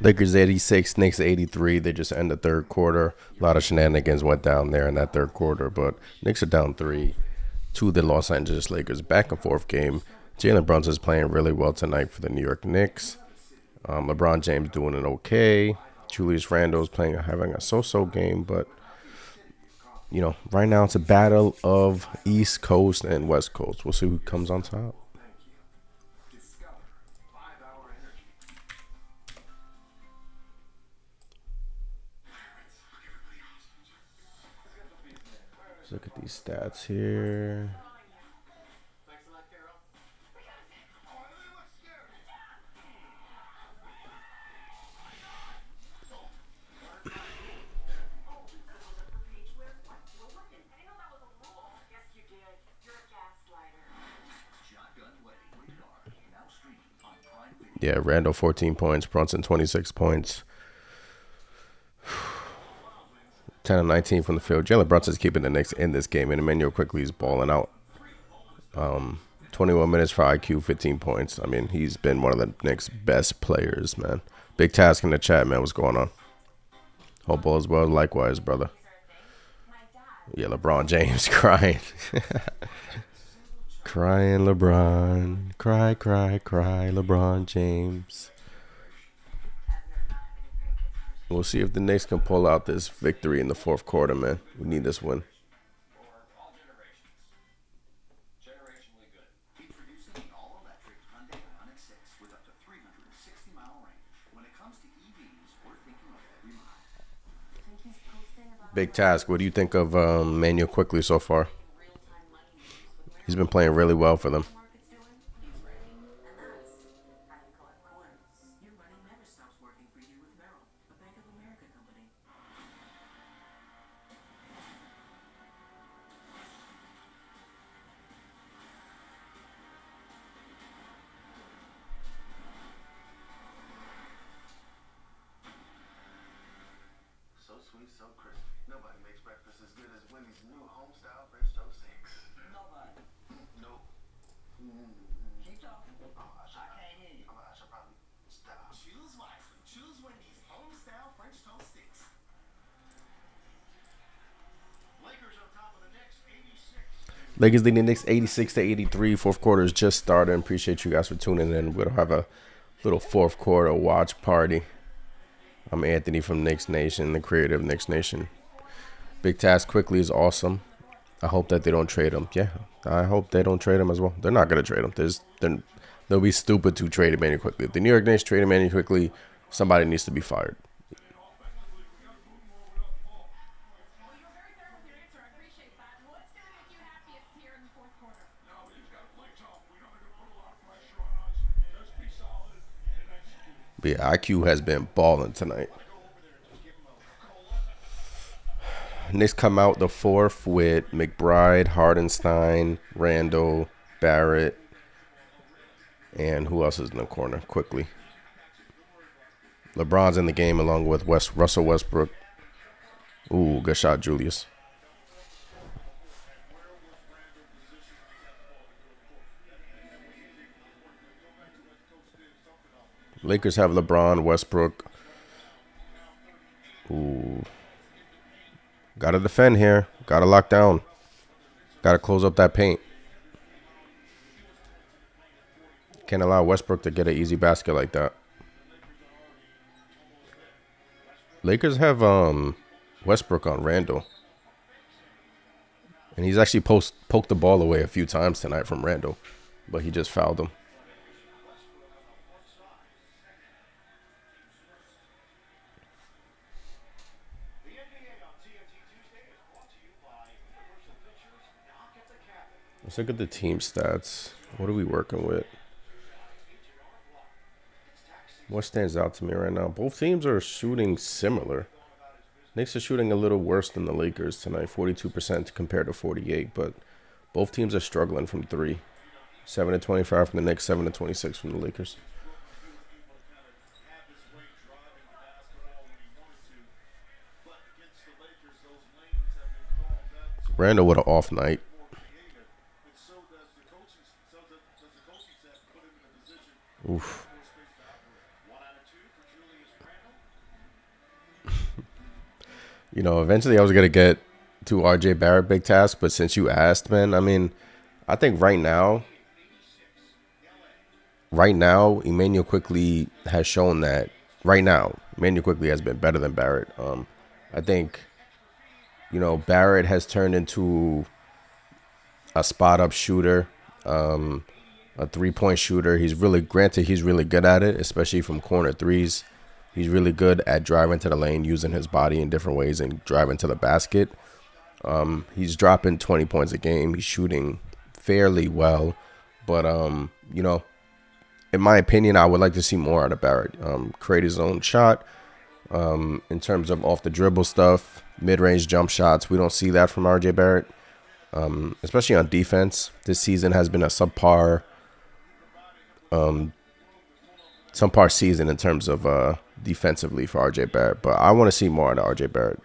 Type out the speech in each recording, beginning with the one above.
Lakers 86, Knicks 83. They just end the third quarter. A lot of shenanigans went down there in that third quarter, but Knicks are down 3 to the Los Angeles Lakers. Back and forth game. Jalen Brunson's playing really well tonight for the New York Knicks. LeBron James doing it okay. Julius Randle's having a so-so game, but right now it's a battle of East Coast and West Coast. We'll see who comes on top. Let's look at these stats here. Yeah, Randle 14 points, Brunson 26 points. 10 and 19 from the field. Jalen Brunson's keeping the Knicks in this game, and Emmanuel quickly is balling out. 21 minutes for IQ, 15 points. I mean, he's been one of the Knicks' best players, man. Big task in the chat, man. What's going on? Hope all is well. Likewise, brother. Yeah, LeBron James crying. Crying LeBron. Cry, cry, cry, LeBron James. We'll see if the Knicks can pull out this victory in the fourth quarter, man. We need this win. Big task. What do you think of Manuel quickly so far? He's been playing really well for them. Lakers leading the Knicks 86 to 83. Fourth quarter is just starting. Appreciate you guys for tuning in. We'll have a little fourth quarter watch party. I'm Anthony from Knicks Nation, the creator of Knicks Nation. Big task quickly is awesome. I hope that they don't trade him. Yeah, I hope they don't trade him as well. They're not going to trade him. They'll be stupid to trade him quickly. If the New York Knicks trade him quickly, somebody needs to be fired. But yeah, IQ has been balling tonight. Knicks come out the fourth with McBride, Hardenstein, Randle, Barrett, and who else is in the corner? Quickly. LeBron's in the game along with Russell Westbrook. Ooh, good shot, Julius. Lakers have LeBron, Westbrook. Ooh. Got to defend here. Got to lock down. Got to close up that paint. Can't allow Westbrook to get an easy basket like that. Lakers have Westbrook on Randle. And he's actually poked the ball away a few times tonight from Randle. But he just fouled him. Let's look at the team stats. What are we working with? What stands out to me right now? Both teams are shooting similar. Knicks are shooting a little worse than the Lakers tonight, 42% compared to 48%. But both teams are struggling from three. 7 to 25 from the Knicks, 7 to 26 from the Lakers. Randle with an off night. Oof. Eventually I was gonna get to RJ Barrett big task, but since you asked, man, I mean, I think Emmanuel quickly has shown that right now, Emmanuel quickly has been better than Barrett. I think, Barrett has turned into a spot up shooter, a 3-point shooter. He's really good at it, especially from corner threes. He's really good at driving to the lane, using his body in different ways and driving to the basket. He's dropping 20 points a game. He's shooting fairly well, but in my opinion, I would like to see more out of Barrett. Create his own shot. In terms of off the dribble stuff, mid-range jump shots, we don't see that from RJ Barrett, especially on defense. This season has been a subpar season in terms of defensively for RJ Barrett. But I want to see more out of RJ Barrett.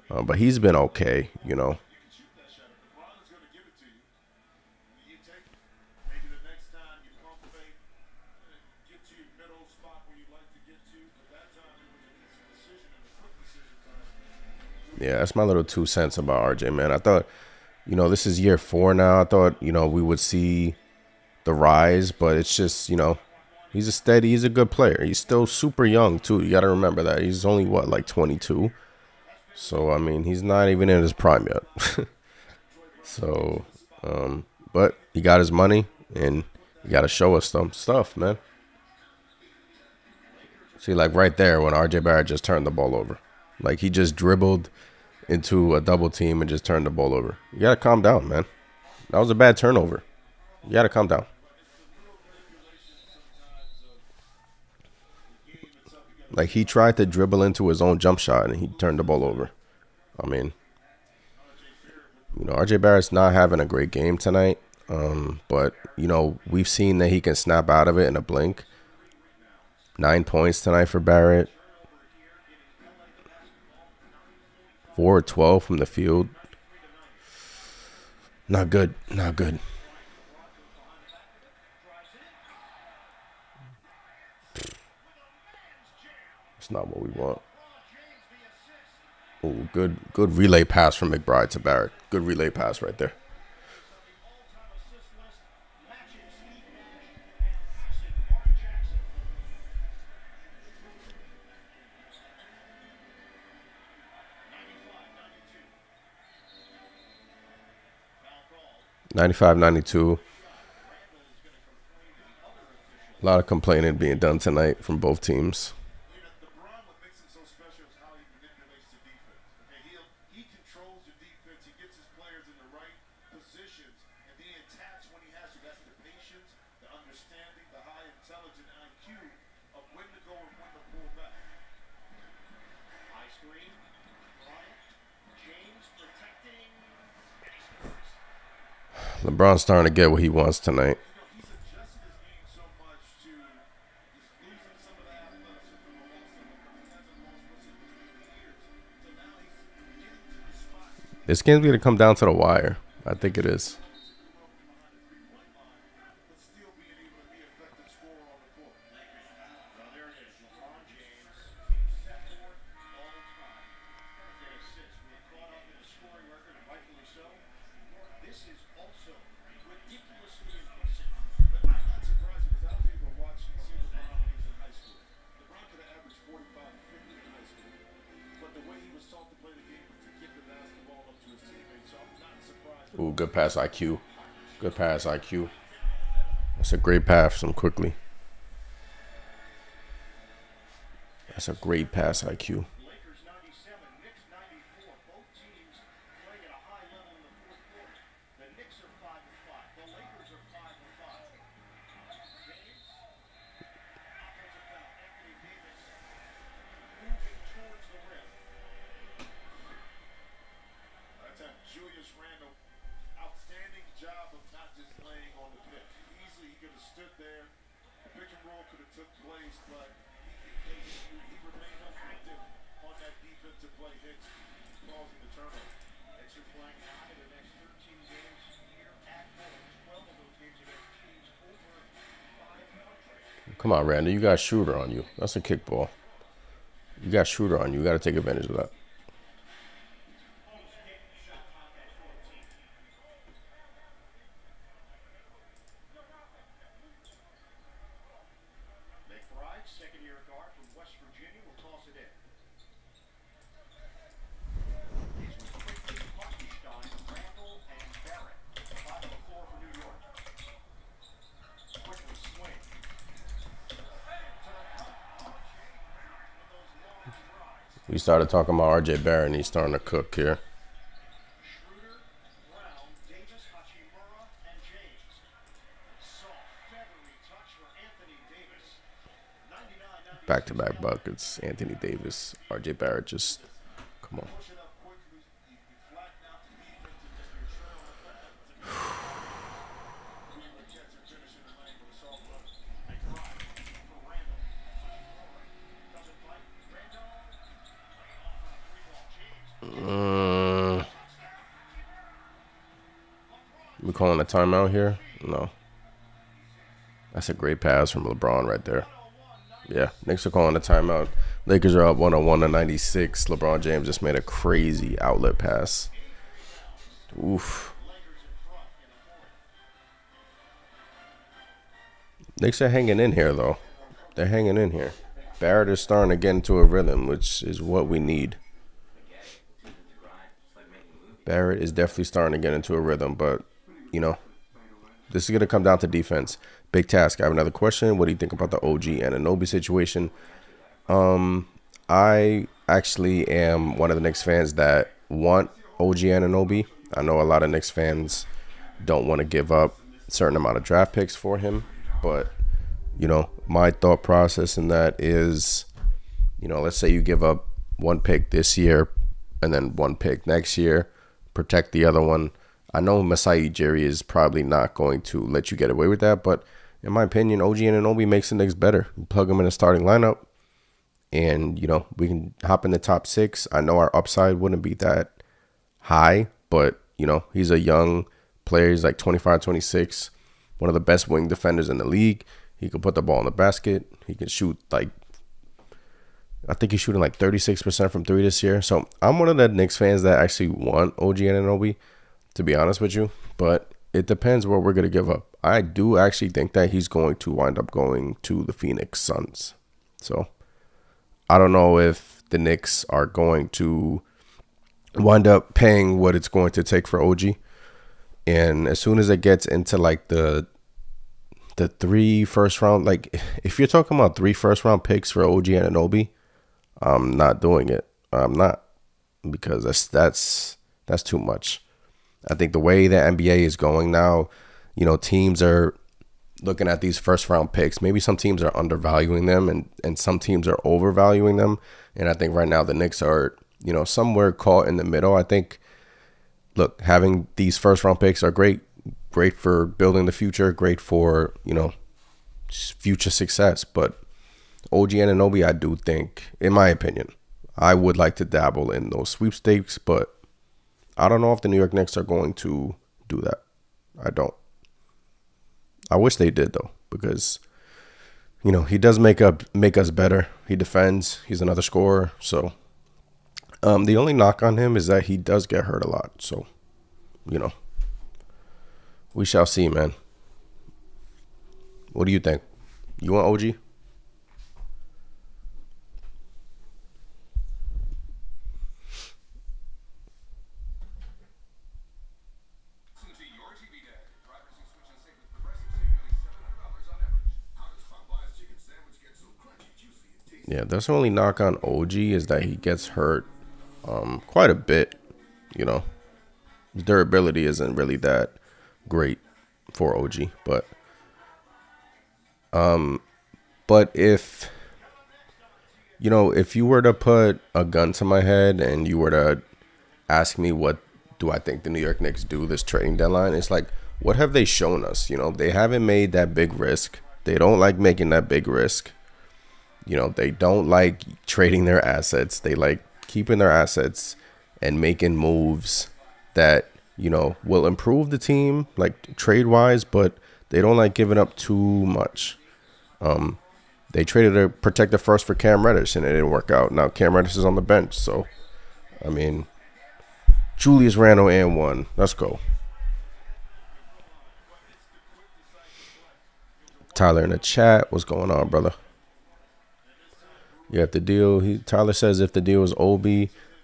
But he's been okay. Yeah, that's my little 2 cents about RJ, man. I thought, this is year 4 now. I thought, we would see the rise, but it's just, he's a good player. He's still super young, too. You got to remember that. He's only, like 22? So, I mean, he's not even in his prime yet. So, but he got his money, and he got to show us some stuff, man. See, like right there when RJ Barrett just turned the ball over. Like, he just dribbled into a double team and just turned the ball over. You got to calm down, man. That was a bad turnover. You got to calm down. Like, he tried to dribble into his own jump shot, and he turned the ball over. I mean, RJ Barrett's not having a great game tonight. But, we've seen that he can snap out of it in a blink. 9 points tonight for Barrett. 4-12 from the field. Not good. Not good. That's not what we want. Oh, good relay pass from McBride to Barrett. Good relay pass right there. (95-92). A lot of complaining being done tonight from both teams. LeBron's starting to get what he wants tonight. This game's going to come down to the wire. I think it is. Ooh, good pass IQ. Good pass IQ. That's a great pass from quickly. That's a great pass IQ. Julius Randle, outstanding job of not just laying on the pitch. Easily he could have stood there. Pick and roll could have took place, but he remained effective on that defensive play. Hicks causing the turnover. Knicks are playing out in the next 13 games here at home. 12 of those games against teams over 500. Come on, Randle. You got Shooter on you. That's a kickball. You got Shooter on you. You got to take advantage of that. We started talking about R.J. Barrett, and he's starting to cook here. Back-to-back buckets. Anthony Davis, R.J. Barrett, just come on. We calling a timeout here? No. That's a great pass from LeBron right there. Yeah, Knicks are calling a timeout. Lakers are up 101 to 96. LeBron James just made a crazy outlet pass. Oof. Knicks are hanging in here, though. They're hanging in here. Barrett is starting to get into a rhythm, which is what we need. Barrett is definitely starting to get into a rhythm, but, you know, this is going to come down to defense. Big task. I have another question. What do you think about the OG Anunoby situation? I actually am one of the Knicks fans that want OG Anunoby. I know a lot of Knicks fans don't want to give up a certain amount of draft picks for him, but, you know, my thought process in that is, you know, let's say you give up one pick this year and then one pick next year, protect the other one. I know Masai Ujiri is probably not going to let you get away with that, but in my opinion, OG Anunoby makes the Knicks better. You plug him in a starting lineup, and, you know, we can hop in the top 6. I know our upside wouldn't be that high, but, you know, he's a young player. He's like 25, 26, one of the best wing defenders in the league. He could put the ball in the basket. He can shoot like, I think he's shooting like 36% from 3 this year. So I'm one of the Knicks fans that actually want OG Anunoby, to be honest with you, but it depends what we're going to give up. I do actually think that he's going to wind up going to the Phoenix Suns. So I don't know if the Knicks are going to wind up paying what it's going to take for OG. And as soon as it gets into like the 3 first round, like if you're talking about 3 first round picks for OG Anunoby, I'm not doing it. I'm not, because that's too much. I think the way the NBA is going now, you know, teams are looking at these first round picks. Maybe some teams are undervaluing them and some teams are overvaluing them. And I think right now the Knicks are, you know, somewhere caught in the middle. I think, look, having these first round picks are great for building the future, great for, you know, future success. But OG Anunoby, I do think, in my opinion, I would like to dabble in those sweepstakes, but I don't know if the New York Knicks are going to do that. I don't. I wish they did, though, because, you know, he does make us better. He defends. He's another scorer. So the only knock on him is that he does get hurt a lot. So, you know, we shall see, man. What do you think? You want OG? Yeah, that's the only knock on OG is that he gets hurt quite a bit. You know, his durability isn't really that great for OG, but if, you know, if you were to put a gun to my head and you were to ask me what do I think the New York Knicks do this trading deadline, it's like, what have they shown us? You know, they haven't made that big risk. They don't like making that big risk. You know, they don't like trading their assets. They like keeping their assets and making moves that, you know, will improve the team, like trade-wise, but they don't like giving up too much. They traded a protected first for Cam Reddish, and it didn't work out. Now Cam Reddish is on the bench, so, I mean, Julius Randle and 1. Let's go. Tyler in the chat, what's going on, brother? Yeah, if the deal, Tyler says if the deal is OB,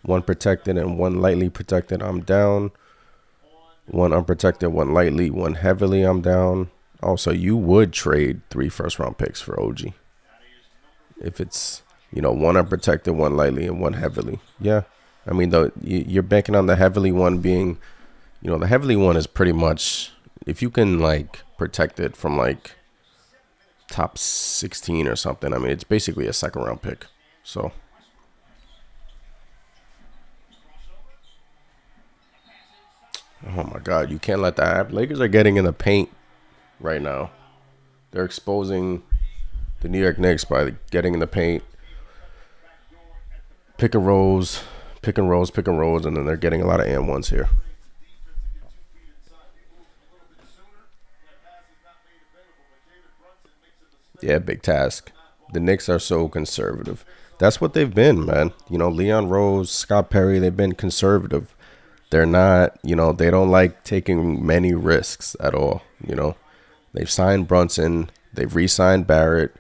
1 protected and 1 lightly protected, I'm down. 1 unprotected, 1 lightly, 1 heavily, I'm down. Also, you would trade 3 first round picks for OG. If it's one unprotected, one lightly, and one heavily. Yeah, I mean, you're banking on the heavily one being, the heavily one is pretty much if you can like protect it from like top 16 or something. I mean, it's basically a second round pick. So. Oh my God, you can't let that happen. Lakers are getting in the paint right now. They're exposing the New York Knicks by getting in the paint, pick and rolls, and then they're getting a lot of and ones here. Yeah, big task. The Knicks are so conservative. That's what they've been, man. Leon Rose, Scott Perry, they've been conservative. They're not, they don't like taking many risks at all. They've signed Brunson, they've re-signed Barrett,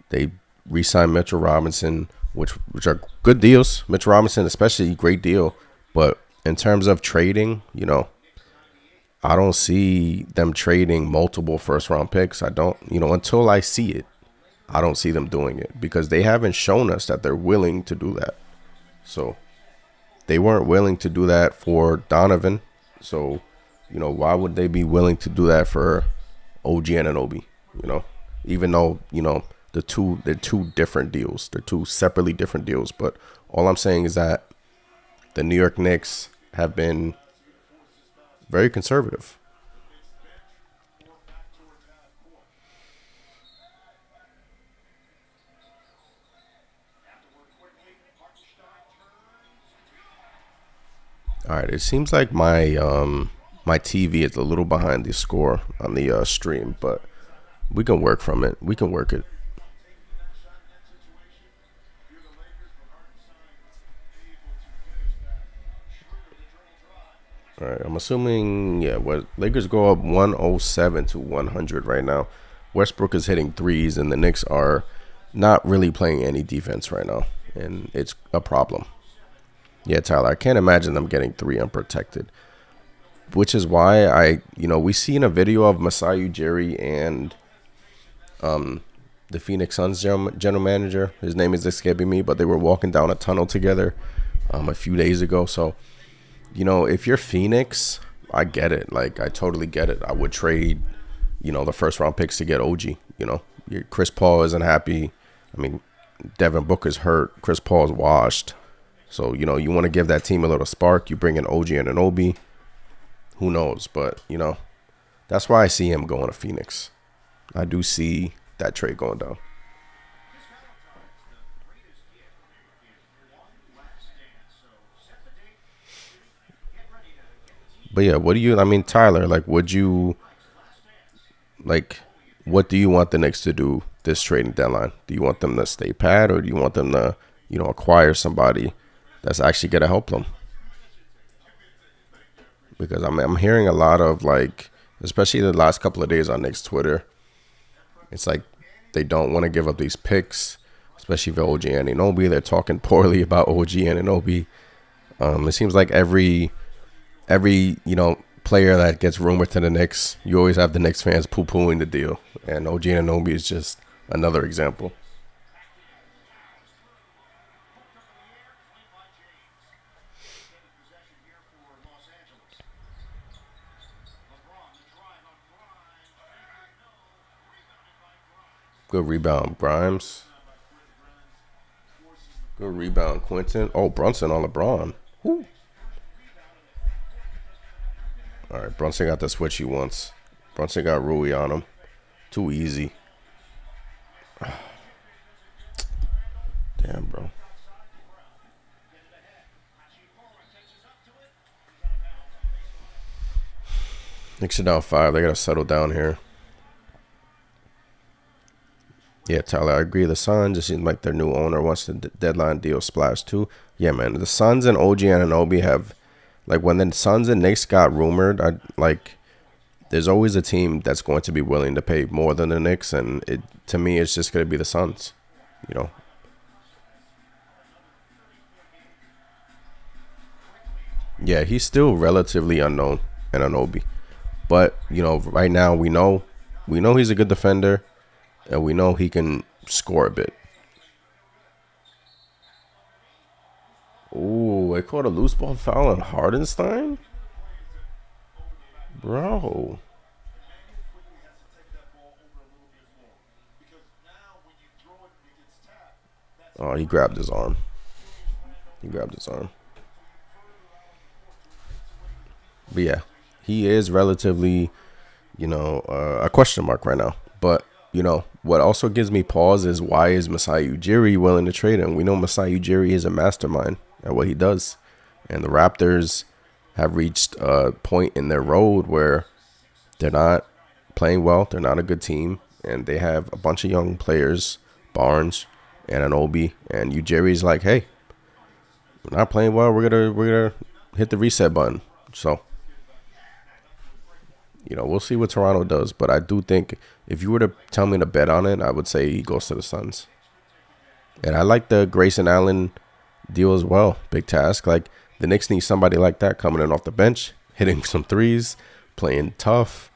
they re-signed Mitchell Robinson, which are good deals. Mitchell Robinson, especially, great deal. But in terms of trading, I don't see them trading multiple first-round picks. I don't, until I see it, I don't see them doing it because they haven't shown us that they're willing to do that. So they weren't willing to do that for Donovan. So, why would they be willing to do that for OG Anunoby? Even though, they're two different deals. They're two separately different deals. But all I'm saying is that the New York Knicks have been very conservative. All right, it seems like my TV is a little behind the score on the stream, but we can work from it. We can work it. All right, I'm assuming, Lakers go up 107 to 100 right now. Westbrook is hitting threes, and the Knicks are not really playing any defense right now, and it's a problem. Yeah, Tyler, I can't imagine them getting three unprotected, which is why we seen a video of Masai Ujiri and the Phoenix Suns general manager. His name is escaping me, but they were walking down a tunnel together a few days ago. So, if you're Phoenix, I get it. Like, I totally get it. I would trade, the first round picks to get OG. Chris Paul isn't happy. I mean, Devin Booker's hurt. Chris Paul's washed. So, you want to give that team a little spark. You bring in OG and Anunoby. Who knows? But, that's why I see him going to Phoenix. I do see that trade going down. But yeah, Tyler, what do you want the Knicks to do this trading deadline? Do you want them to stay pat, or do you want them to, acquire somebody that's actually going to help them? Because I'm hearing a lot of, especially the last couple of days on Knicks Twitter, it's like they don't want to give up these picks, especially for OG Anunoby. They're talking poorly about OG Anunoby. It seems like every player that gets rumored to the Knicks, you always have the Knicks fans poo-pooing the deal. And OG Anunoby is just another example. Good rebound, Grimes. Good rebound, Quentin. Oh, Brunson on LeBron. Woo. All right, Brunson got the switch he wants. Brunson got Rui on him. Too easy. Damn, bro. Knicks are down 5. They got to settle down here. Yeah, Tyler, I agree. The Suns, it seems like their new owner wants the deadline deal splashed too. Yeah, man. The Suns and OG Anunoby have, when the Suns and Knicks got rumored, there's always a team that's going to be willing to pay more than the Knicks, and to me, it's just going to be the Suns, Yeah, he's still relatively unknown, Anunoby. But, right now we know he's a good defender, and we know he can score a bit. Ooh, they called a loose ball foul on Hardenstein? Bro. Oh, he grabbed his arm. He grabbed his arm. But yeah, he is relatively, a question mark right now. But, what also gives me pause is why is Masai Ujiri willing to trade him? We know Masai Ujiri is a mastermind at what he does. And the Raptors have reached a point in their road where they're not playing well. They're not a good team. And they have a bunch of young players, Barnes and Anunoby. And Ujiri's like, hey, we're not playing well. We're gonna hit the reset button. So, we'll see what Toronto does. But I do think if you were to tell me to bet on it, I would say he goes to the Suns. And I like the Grayson Allen deal as well. Big task. Like, the Knicks need somebody like that coming in off the bench, hitting some threes, playing tough,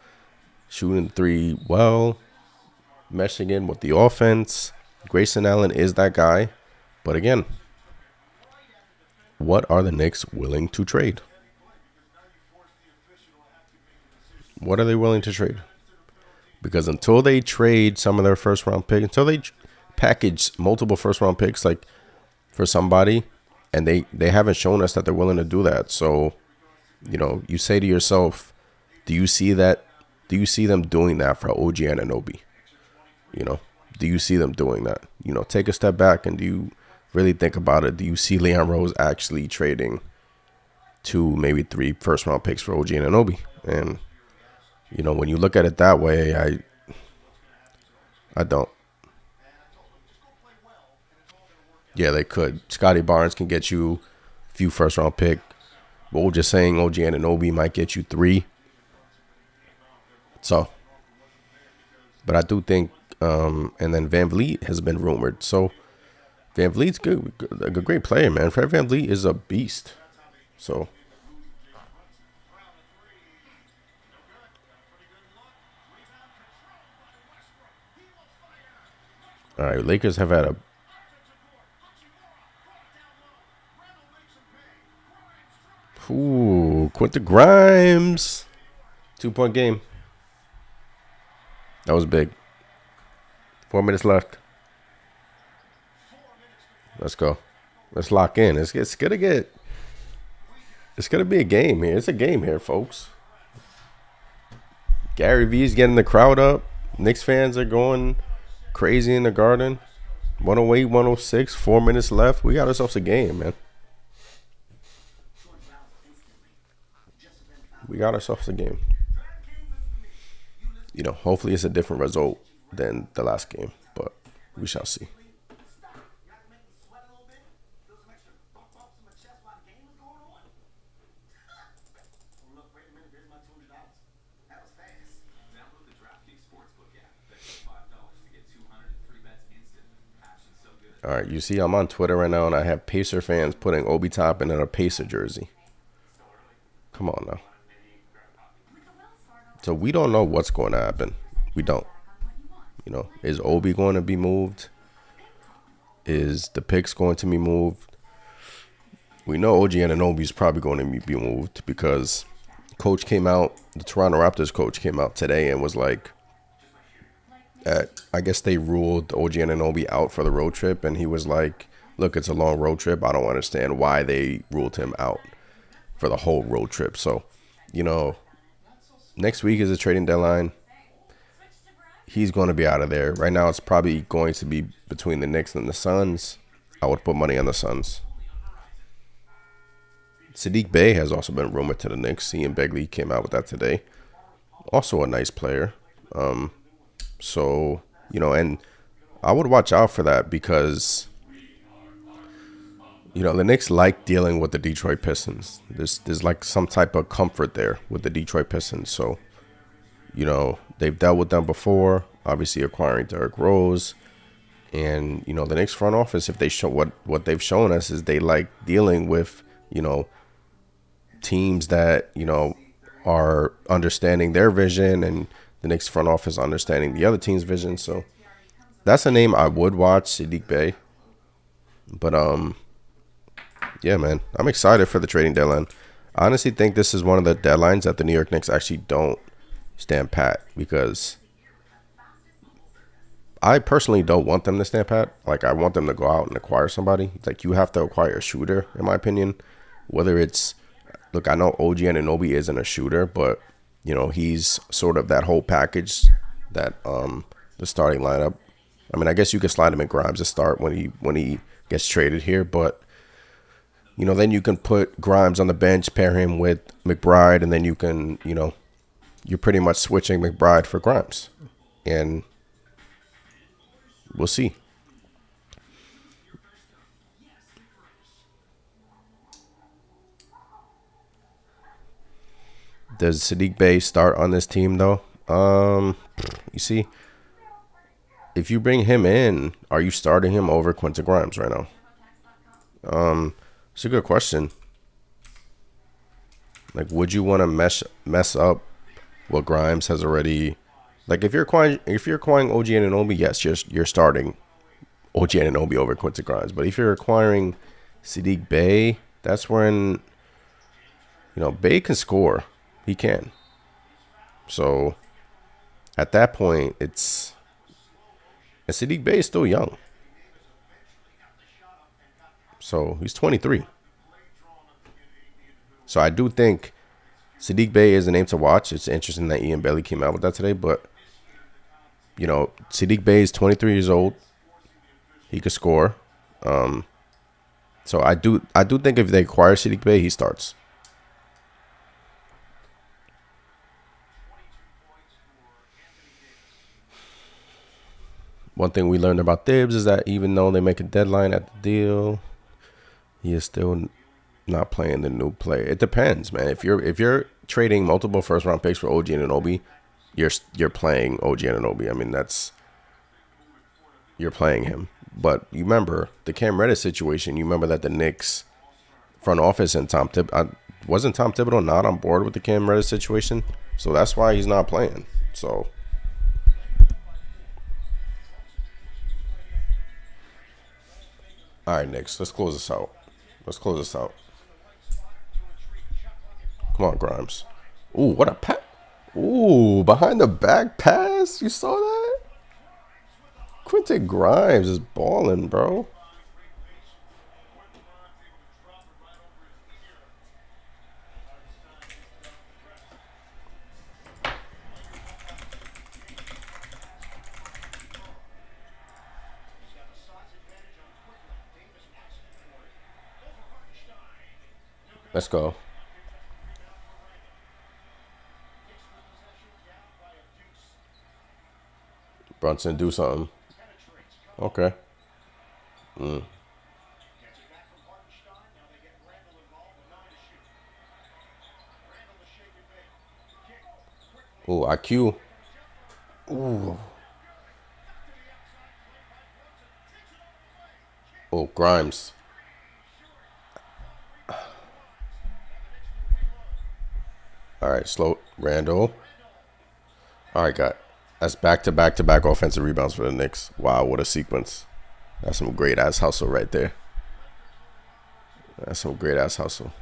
shooting three well, meshing in with the offense. Grayson Allen is that guy. But again, what are the Knicks willing to trade? What are they willing to trade? Because until they trade some of their first round picks, until they package multiple first round picks like for somebody, and they haven't shown us that they're willing to do that. So, you say to yourself, do you see that? Do you see them doing that for OG Anunoby? Do you see them doing that? Take a step back and do you really think about it? Do you see Leon Rose actually trading 2, maybe 3 first round picks for OG Anunoby? And when you look at it that way, I don't. Yeah, they could. Scotty Barnes can get you a few first round pick. But we're just saying OG Anunoby might get you 3. So, but I do think, and then Van Vliet has been rumored. So Van Vliet's good, a great player, man. Fred Van Vliet is a beast. So. All right, Lakers have had Quentin Grimes. 2-point game. That was big. 4 minutes left. Let's go. Let's lock in. It's gonna be a game here. It's a game here, folks. Gary V's getting the crowd up. Knicks fans are going crazy in the Garden. 108, 106, 4 minutes left. We got ourselves a game, man. We got ourselves a game. Hopefully it's a different result than the last game, but we shall see. All right, you see I'm on Twitter right now, and I have Pacer fans putting Obi Toppin in a Pacer jersey. Come on now. So we don't know what's going to happen. We don't. Is Obi going to be moved? Is the picks going to be moved? We know OG Anunoby is probably going to be moved because coach came out, the Toronto Raptors coach came out today and was like, I guess they ruled OG Anunoby out for the road trip, and he was like, look, it's a long road trip. I don't understand why they ruled him out for the whole road trip. So, next week is a trading deadline. He's going to be out of there. Right now, it's probably going to be between the Knicks and the Suns. I would put money on the Suns. Sadiq Bey has also been rumored to the Knicks. Ian Begley came out with that today. Also a nice player. So, and I would watch out for that because, the Knicks like dealing with the Detroit Pistons. There's like some type of comfort there with the Detroit Pistons. So, they've dealt with them before, obviously acquiring Derrick Rose. And, the Knicks front office, if they show what they've shown us is they like dealing with, teams that, are understanding their vision and the Knicks front office understanding the other team's vision. So that's a name I would watch, Sadiq Bey. But Yeah, man. I'm excited for the trading deadline. I honestly think this is one of the deadlines that the New York Knicks actually don't stand pat because I personally don't want them to stand pat. Like, I want them to go out and acquire somebody. Like, you have to acquire a shooter, in my opinion. Whether it's, look, I know OG Anunoby isn't a shooter, but, you know, he's sort of that whole package that the starting lineup. I mean, I guess you could slide him in Grimes to start when he gets traded here, but you know, then you can put Grimes on the bench, pair him with McBride, and then you can, you know, you're pretty much switching McBride for Grimes. And we'll see. Does Sadiq Bey start on this team, though? You see, if you bring him in, are you starting him over Quentin Grimes right now? It's a good question. Like, would you want to mess up what Grimes has already? Like, if you're acquiring OG Anunoby, yes, you're starting OG Anunoby over Quincy Grimes. But if you're acquiring Sadiq Bey, that's when, you know, Bey can score. He can. So at that point, and Sadiq Bey is still young. So he's 23. So I do think Sadiq Bey is a name to watch. It's interesting that Ian Bailey came out with that today. But, you know, Sadiq Bey is 23 years old. He could score. So I do think if they acquire Sadiq Bey, he starts. One thing we learned about Thibs is that even though they make a deadline at the deal, he is still not playing the new player. It depends, man. If you're trading multiple first round picks for OG Anunoby, you're playing OG Anunoby. I mean, you're playing him. But you remember the Cam Reddish situation. You remember that the Knicks front office and wasn't Tom Thibodeau not on board with the Cam Reddish situation, so that's why he's not playing. So. All right, Knicks, let's close this out. Let's close this out. Come on, Grimes. Ooh, what a pass. Ooh, behind the back pass. You saw that? Quentin Grimes is balling, bro. Let's go. Brunson, do something. Okay. Ooh, IQ. Ooh. Oh, Grimes. All right, slow. Randle. All right, got. That's back-to-back-to-back offensive rebounds for the Knicks. Wow, what a sequence. That's some great-ass hustle right there. That's some great-ass hustle.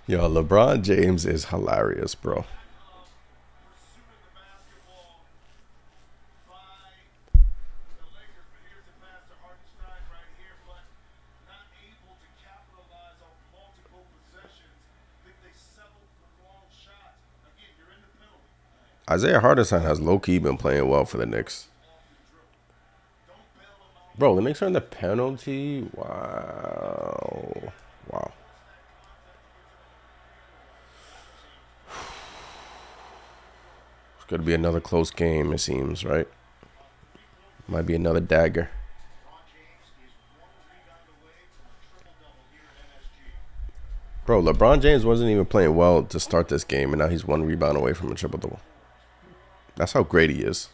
Yo, LeBron James is hilarious, bro. Isaiah Hartenstein has low-key been playing well for the Knicks. Bro, the Knicks are in the penalty. Wow. Wow. It's going to be another close game, it seems, right? Might be another dagger. Bro, LeBron James wasn't even playing well to start this game, and now he's one rebound away from a triple-double. That's how great he is.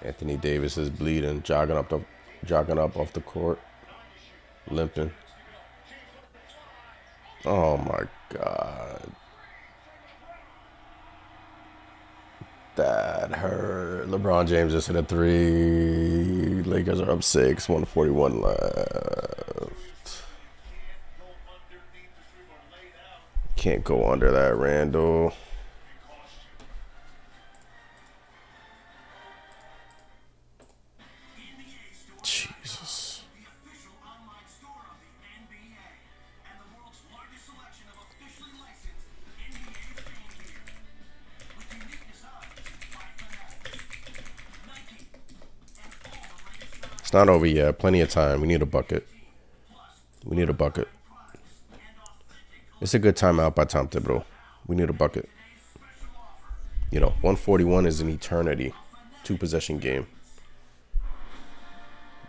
Anthony Davis is bleeding, jogging up off the court, limping. Oh my God. That hurt. LeBron James just hit a three. Lakers are up 6, 141 left. Can't go under that, Randle. Jesus. It's not over yet. Plenty of time. We need a bucket. We need a bucket. It's a good timeout by Tom Thibodeau. We need a bucket. You know, 141 is an eternity. 2-possession game.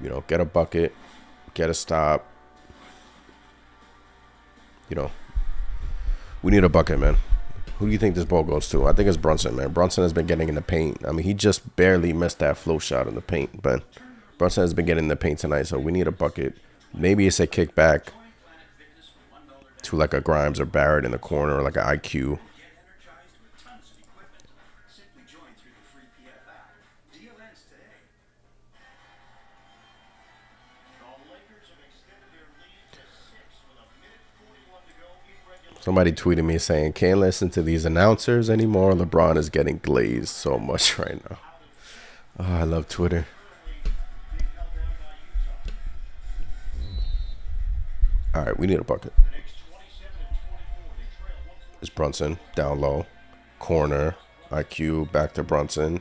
You know, get a bucket. Get a stop. You know, we need a bucket, man. Who do you think this ball goes to? I think it's Brunson, man. Brunson has been getting in the paint. I mean, he just barely missed that flow shot in the paint, but Brunson has been getting in the paint tonight, so we need a bucket. Maybe it's a kickback to like a Grimes or Barrett in the corner, or like an IQ. Somebody tweeted me saying, can't listen to these announcers anymore. LeBron is getting glazed so much right now. Oh, I love Twitter. All right, we need a bucket. It's Brunson, down low. Corner, IQ, back to Brunson.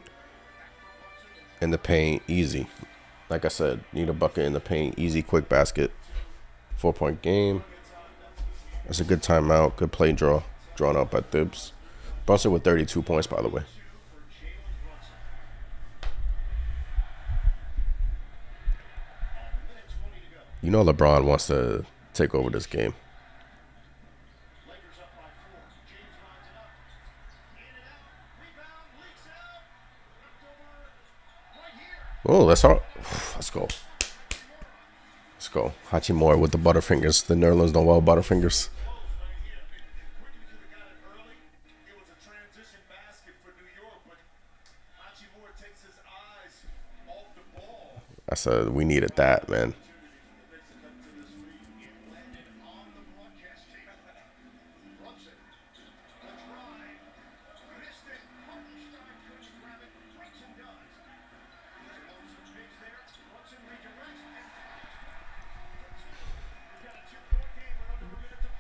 In the paint, easy. Like I said, need a bucket in the paint. Easy, quick basket. 4-point game. That's a good timeout. Good play drawn up by Thibs. Brunson with 32 points, by the way. You know LeBron wants to take over this game. Oh, that's all. Let's go. Let's go. Hachimura with the Butterfingers. The Nerlens don't well Butterfingers. I said we needed that, man.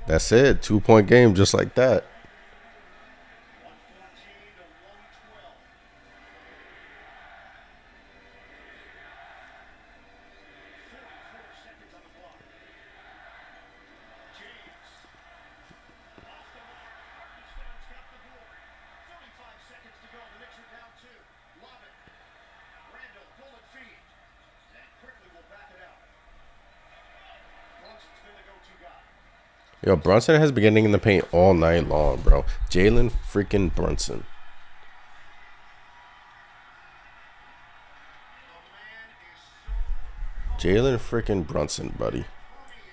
That's it. 2-point game just like that. Yo, Brunson has been getting in the paint all night long, bro. Jalen freaking Brunson. Jalen freaking Brunson, buddy.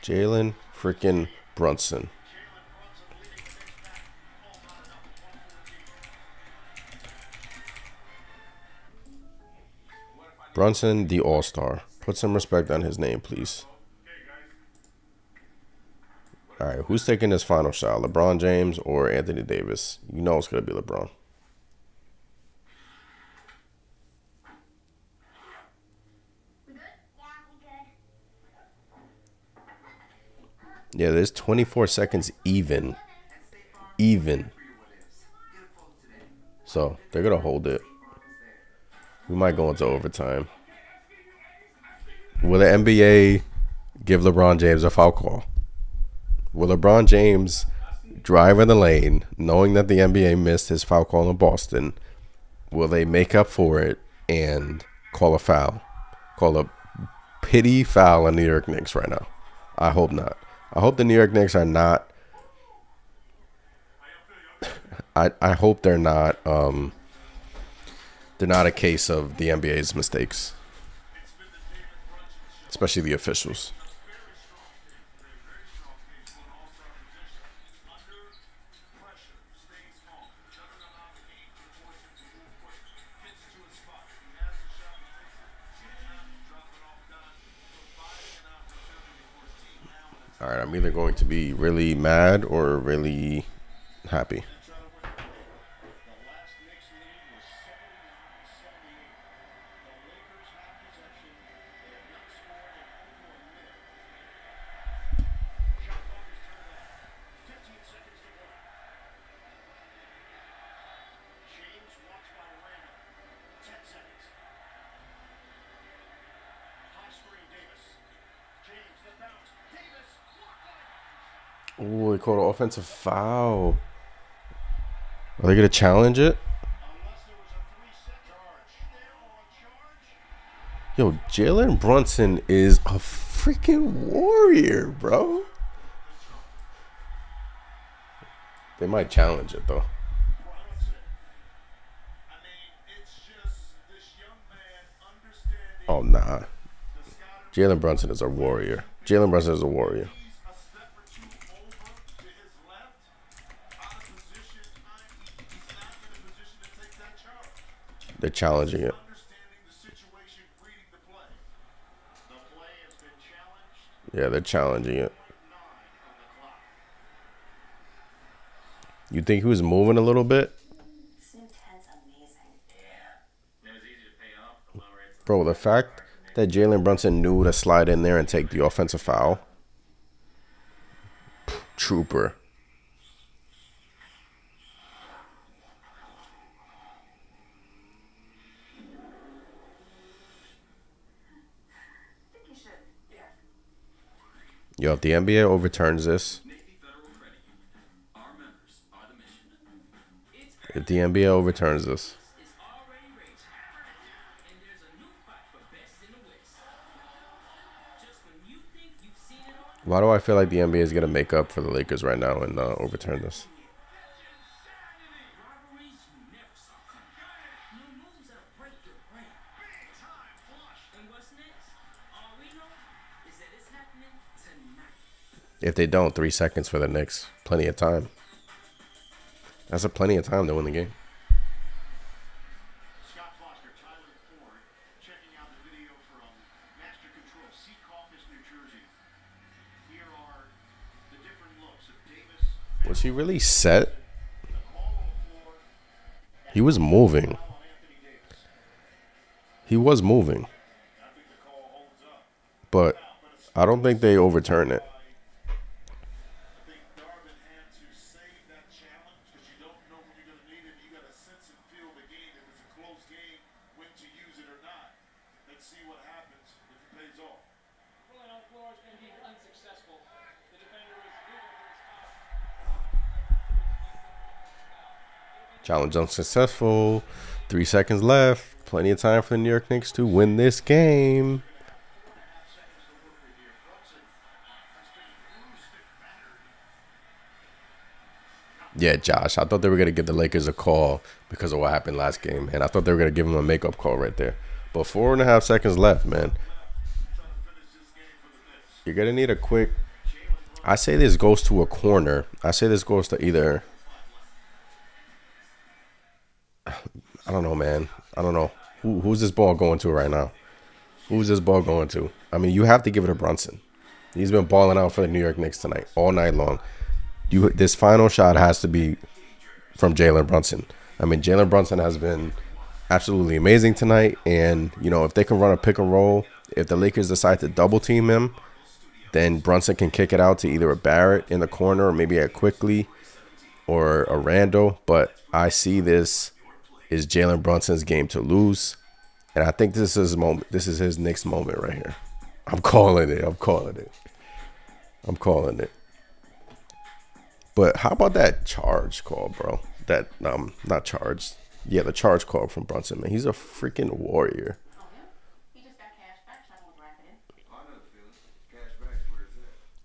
Jalen freaking Brunson. Brunson, the all-star. Put some respect on his name, please. All right, who's taking this final shot? LeBron James or Anthony Davis? You know it's going to be LeBron. Yeah, there's 24 seconds even. So, they're going to hold it. We might go into overtime. Will the NBA give LeBron James a foul call? Will LeBron James drive in the lane, knowing that the NBA missed his foul call in Boston? Will they make up for it and call a foul? Call a pity foul on New York Knicks right now? I hope not. I hope the New York Knicks are not. I hope they're not They're not a case of the NBA's mistakes, especially the officials. All right, I'm either going to be really mad or really happy. Oh, they called an offensive foul. Are they going to challenge it? Yo, Jalen Brunson is a freaking warrior, bro. They might challenge it, though. Oh, nah. Jalen Brunson is a warrior. Jalen Brunson is a warrior. They're challenging it. Yeah, they're challenging it. You think he was moving a little bit? Bro, the fact that Jalen Brunson knew to slide in there and take the offensive foul. Trooper. Yo, if the NBA overturns this, if the NBA overturns this, why do I feel like the NBA is going to make up for the Lakers right now and overturn this? If they don't, 3 seconds for the Knicks. Plenty of time. That's a plenty of time to win the game. Was he really set? He was moving. He was moving. But I don't think they overturn it. Challenge unsuccessful. 3 seconds left. Plenty of time for the New York Knicks to win this game. Yeah, Josh, I thought they were going to give the Lakers a call because of what happened last game. And I thought they were going to give them a makeup call right there. But 4.5 seconds left, man. You're going to need a quick... I say this goes to a corner. I say this goes to either... I don't know, man. I don't know. Who's this ball going to right now? Who's this ball going to? I mean, you have to give it to Brunson. He's been balling out for the New York Knicks tonight, all night long. This final shot has to be from Jalen Brunson. I mean, Jalen Brunson has been absolutely amazing tonight. And, you know, if they can run a pick and roll, if the Lakers decide to double team him, then Brunson can kick it out to either a Barrett in the corner or maybe a Quickly or a Randle. But I see this is Jalen Brunson's game to lose. And I think this is his moment. This is his Knicks moment right here. I'm calling it. I'm calling it. I'm calling it. But how about that charge call, bro? That, not charge. Yeah, the charge call from Brunson, man. He's a freaking warrior.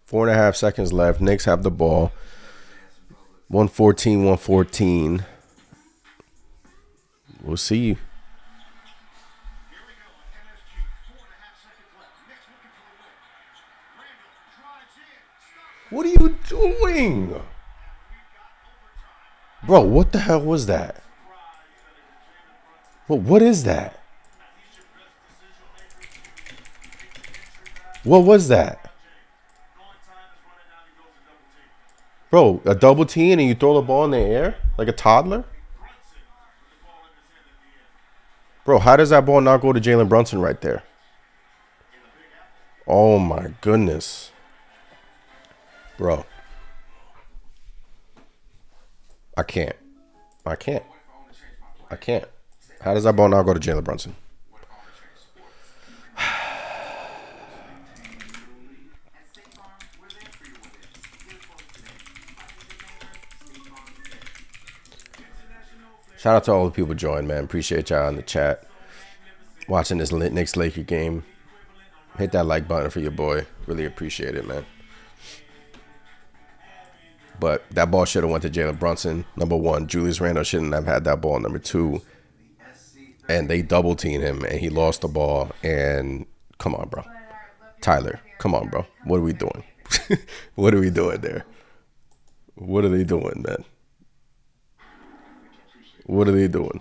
4.5 seconds left. Knicks have the ball. 114. We'll see. What are you doing? Bro, what the hell was that? What is that? What was that? Bro, a double team and you throw the ball in the air like a toddler? Bro, how does that ball not go to Jalen Brunson right there? Oh my goodness. Bro. I can't. I can't. I can't. How does that ball not go to Jalen Brunson? Shout out to all the people joining, man. Appreciate y'all in the chat. Watching this Knicks Laker game. Hit that like button for your boy. Really appreciate it, man. But that ball should have went to Jalen Brunson. Number one, Julius Randle shouldn't have had that ball. Number two, and they double teamed him, and he lost the ball. And come on, bro. Tyler, come on, bro. What are we doing? What are we doing there? What are they doing, man? What are they doing?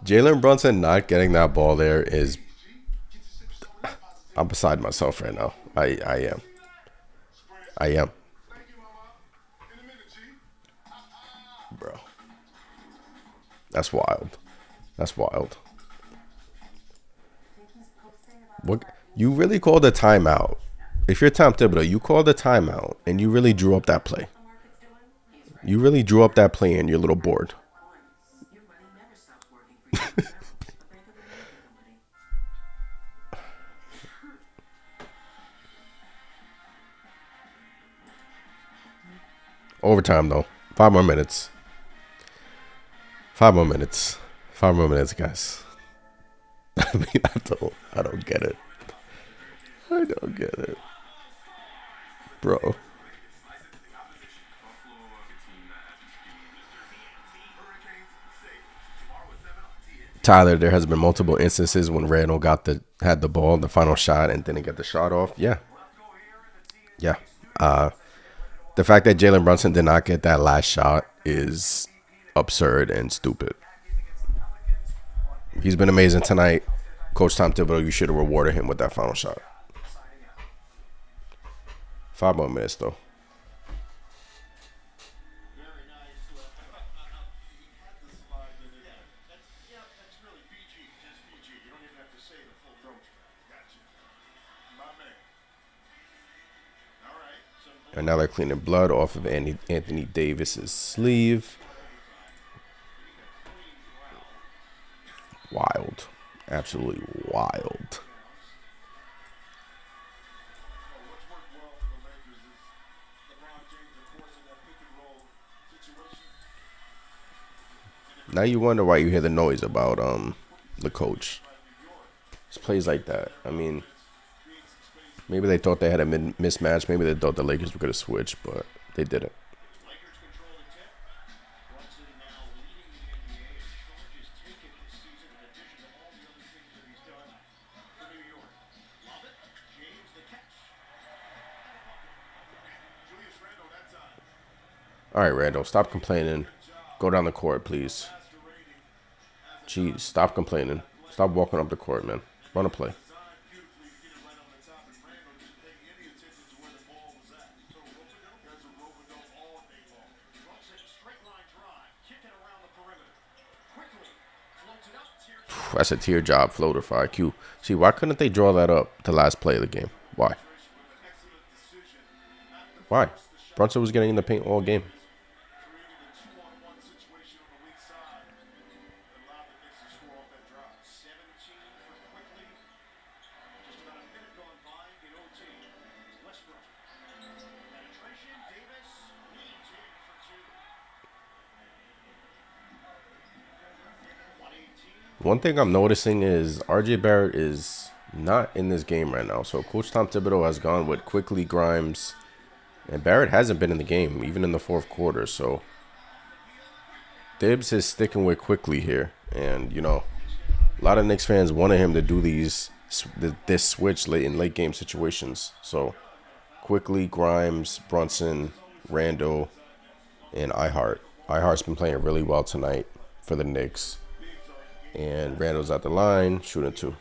Jalen Brunson not getting that ball there is. I'm beside myself right now. I am. Bro. That's wild. That's wild. What you really called a timeout? If you're Tom Thibodeau, you called a timeout and you really drew up that play. You really drew up that play and you're a little bored. Overtime though. 5 more minutes. 5 more minutes. 5 more minutes, guys. I mean, I don't get it. I don't get it. Bro. Tyler, there has been multiple instances when Randle had the ball, the final shot, and didn't get the shot off. Yeah. Yeah. The fact that Jalen Brunson did not get that last shot is absurd and stupid. He's been amazing tonight. Coach Tom Thibodeau, you should have rewarded him with that final shot. 5 more minutes, though. And now they're cleaning blood off of Anthony Davis's sleeve. Wild. Absolutely wild. Now you wonder why you hear the noise about the coach. It's plays like that. I mean, maybe they thought they had a mismatch. Maybe they thought the Lakers were going to switch, but they didn't. All right, Randle, stop complaining. Go down the court, please. Jeez, stop complaining. Stop walking up the court, man. Run a play. That's a tear job floater for IQ. See, why couldn't they draw that up the last play of the game? Why? Why? Brunson was getting in the paint all game. One thing I'm noticing is RJ Barrett is not in this game right now. So Coach Tom Thibodeau has gone with Quickly, Grimes, and Barrett hasn't been in the game, even in the fourth quarter. So Thibs is sticking with Quickly here, and a lot of Knicks fans wanted him to do this switch in late game situations. So Quickly, Grimes, Brunson, Randle, and Ihart. Ihart's been playing really well tonight for the Knicks, and Randle's at the line shooting two.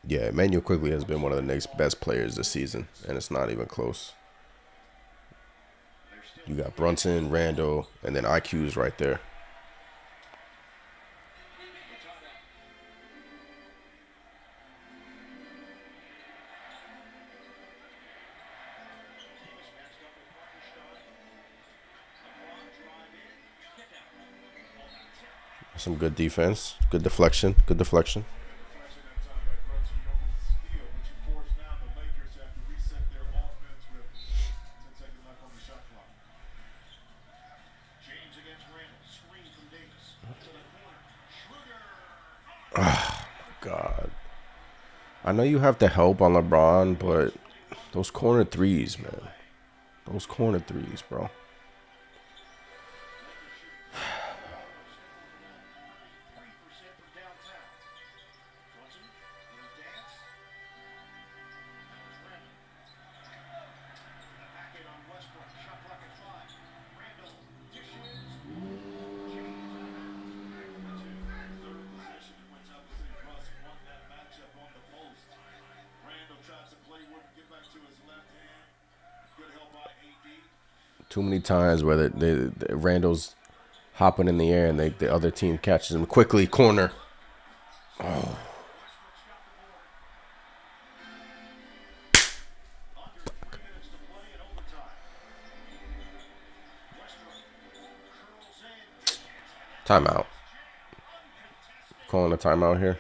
Yeah, Emmanuel Quickly has been one of the Knicks' best players this season, and it's not even close. You got Brunson, Randle, and then IQ's right there. Some good defense, good deflection, good deflection. Oh, God. I know you have to help on LeBron, but those corner threes, man. Those corner threes, bro. Too many times where the Randall's hopping in the air and the other team catches him quickly. Corner. Oh. Timeout. Calling a timeout here.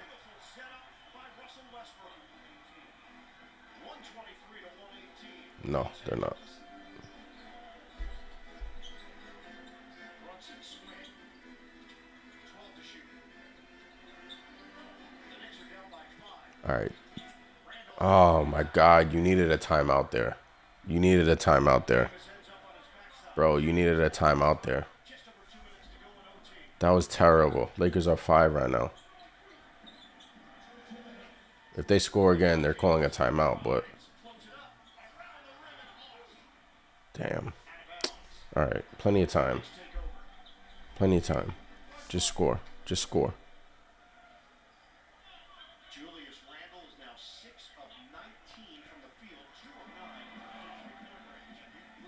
No, they're not. All right. Oh, my God. You needed a timeout there. You needed a timeout there. Bro, you needed a timeout there. That was terrible. Lakers are 5 right now. If they score again, they're calling a timeout, but... Damn. All right. Plenty of time. Plenty of time. Just score. Just score. Julius Randle is now 6 of 19 from the field, 2 of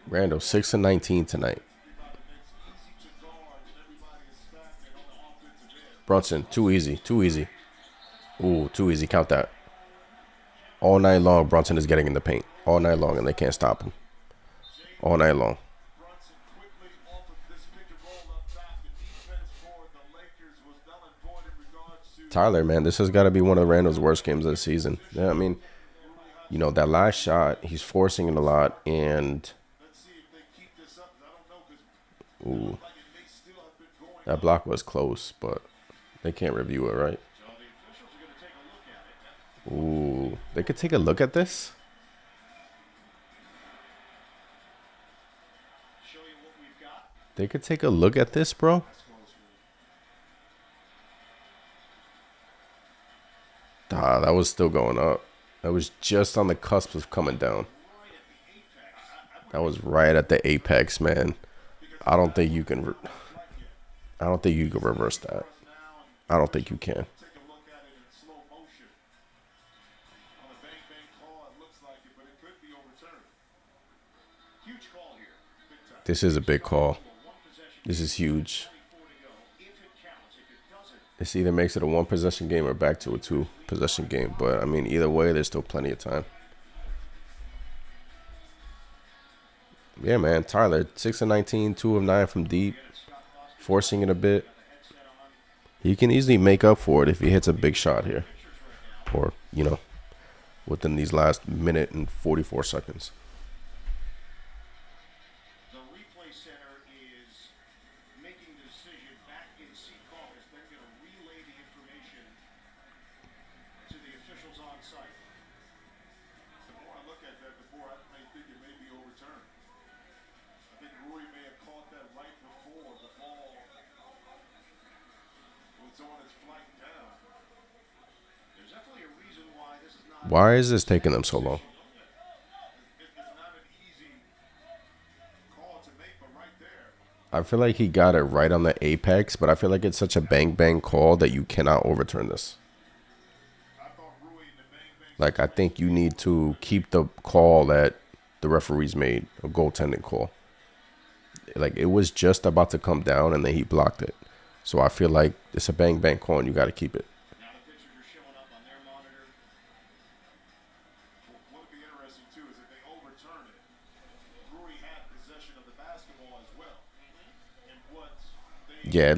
9. Randle, 6 of 19 tonight. Brunson, too easy. Too easy. Ooh, too easy. Count that. All night long, Brunson is getting in the paint. All night long, and they can't stop him. All night long. Tyler, man, this has got to be one of Randall's worst games of the season. Yeah, I mean, that last shot, he's forcing it a lot, and ooh, that block was close, but they can't review it, right? Ooh, they could take a look at this. They could take a look at this, bro. Ah, that was still going up. That was just on the cusp of coming down. That was right at the apex, man. I don't think you can reverse that. I don't think you can. This is a big call. This is huge. This either makes it a 1-possession game or back to a 2-possession game. But, I mean, either way, there's still plenty of time. Yeah, man. Tyler, 6 of 19, 2 of 9 from deep. Forcing it a bit. He can easily make up for it if he hits a big shot here. or within these last minute and 44 seconds. The replay center is making the decision back in seat caucus. They're going to relay the information to the officials on site. The more I look at that, the more I may think it may be overturned. I think Rui may have caught that right before the ball was on its flight down. There's definitely a reason why this is not. Why is this taking them so long? It's not an easy call to make, but right there. I feel like he got it right on the apex, but I feel like it's such a bang bang call that you cannot overturn this. Like, I think you need to keep the call that the referees made, a goaltending call. Like, it was just about to come down, and then he blocked it. So I feel like it's a bang bang call, and you got to keep it. Now the pictures are showing up on their monitor. What would be interesting too is if they overturn it, Rui had possession of the basketball as well. And what they Yeah,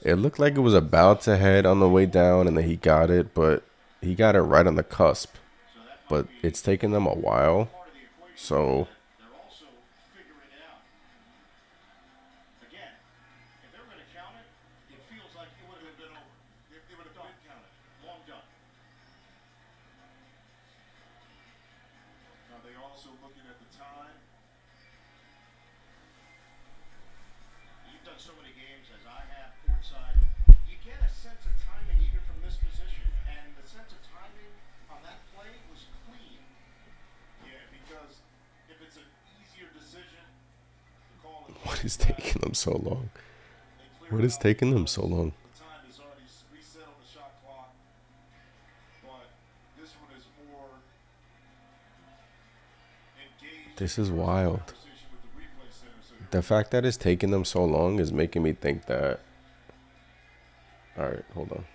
it looked like it was about to head on the way down, and then he got it, but he got it right on the cusp. But it's taken them a while, part of the equation. so They're also figuring it out. Again, if they're going to count it, it feels like it would have been over. It would have been counted. Long done. Now they're also looking at the time. You've done so many games as I have courtside. You get a sense of timing even from this position, and the sense of timing on that play was clean. Yeah, because if it's an easier decision to call it. what is taking them so long? What is taking them so long? The time is already reset on the shot clock, but this one is more engaged. This is wild. Conversation with the replay center. So The fact that it's taking them so long is making me think that. All right, hold on.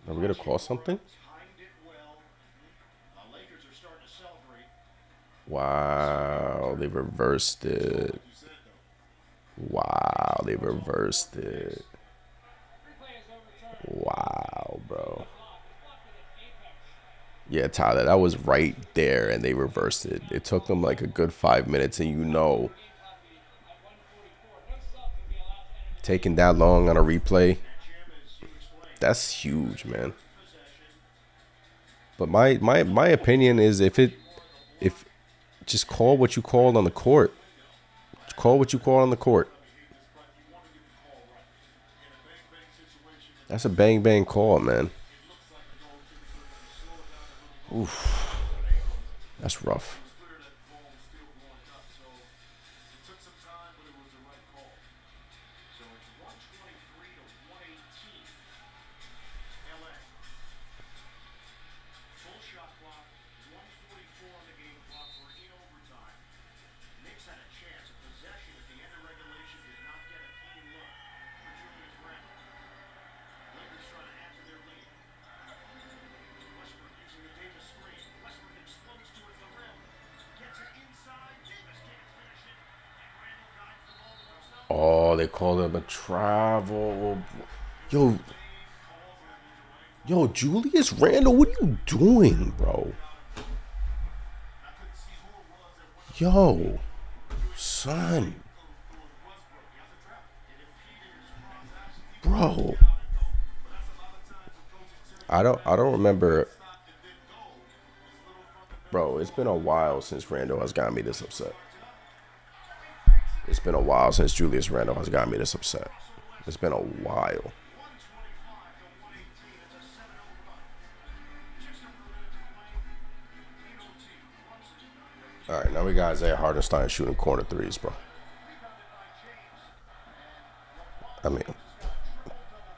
Are we gonna call something? timed it well. Lakers are starting to celebrate. Wow, they reversed it. You said though. Wow, they reversed it. Wow, bro. Yeah, Tyler, that was right there, and they reversed it. It took them like a good 5 minutes, and taking that long on a replay, that's huge, man. But my opinion is if just call what you called on the court. Call what you called on the court. That's a bang bang call, man. Oof. That's rough. Clear that ball was still going up, so it took some time, but it was the right call. So it's 123 to 118. LA. Full shot clock, 144 on the game clock. We're in overtime. Knicks had a chance, a possession at the end of regulation, did not get a clean look for Julius Randle. Lakers trying to add to their lead. Westbrook using the Davis screen. Westbrook explodes towards the rim. Gets it inside. Davis can't finish it. And Randle guides the ball to himself. Oh, they called him a travel. Yo, Julius Randle, what are you doing, bro? Yo, son. Bro. I don't remember. Bro, it's been a while since Randle has gotten me this upset. It's been a while since Julius Randle has gotten me this upset. It's been a while. All right, now we got Isaiah Hartenstein shooting corner threes, bro. I mean,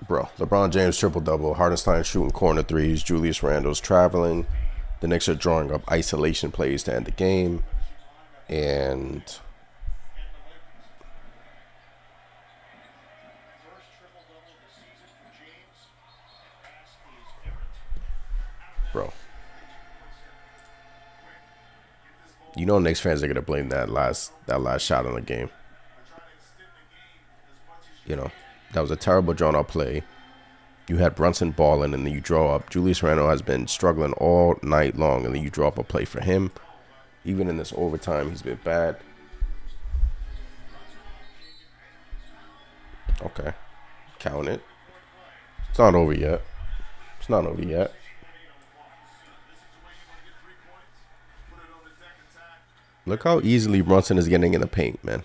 bro, LeBron James triple-double, Hartenstein shooting corner threes, Julius Randle's traveling. The Knicks are drawing up isolation plays to end the game. And bro, you know Knicks fans are gonna blame that last shot in the game. You know, that was a terrible drawn-out play. You had Brunson balling, and then you draw up. Julius Randle has been struggling all night long, and then you draw up a play for him. Even in this overtime, he's been bad. Okay. Count it. It's not over yet. It's not over yet. Look how easily Brunson is getting in the paint, man.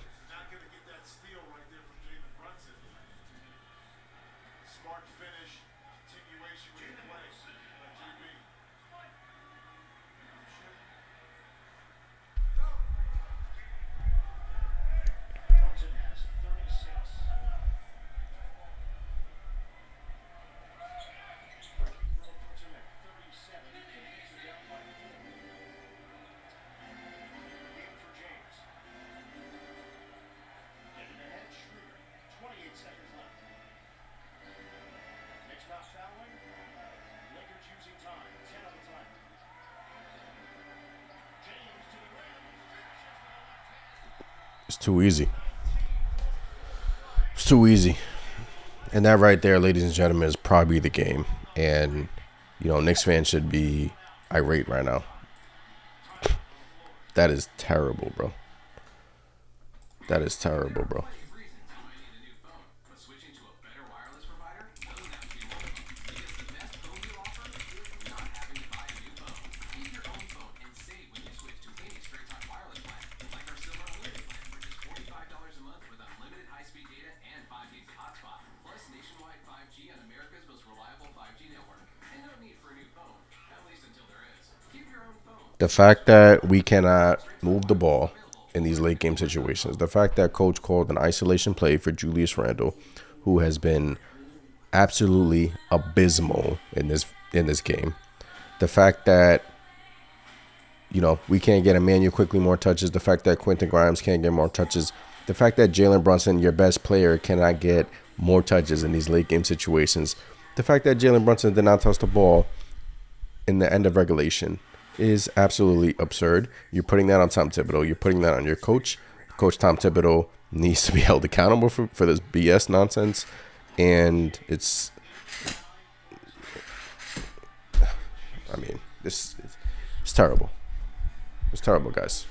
It's too easy. It's too easy. And that right there, ladies and gentlemen, is probably the game. And, you know, Knicks fans should be irate right now. That is terrible, bro. That is terrible, bro. The fact that we cannot move the ball in these late game situations, the fact that coach called an isolation play for Julius Randle, who has been absolutely abysmal in this game, the fact that, you know, we can't get Emmanuel Quickly more touches, the fact that Quentin Grimes can't get more touches, the fact that Jalen Brunson, your best player, cannot get more touches in these late game situations, the fact that Jalen Brunson did not touch the ball in the end of regulation is absolutely absurd. You're putting that on Tom Thibodeau. You're putting that on your coach. Coach Tom Thibodeau needs to be held accountable for this BS nonsense. And it's terrible. It's terrible, guys.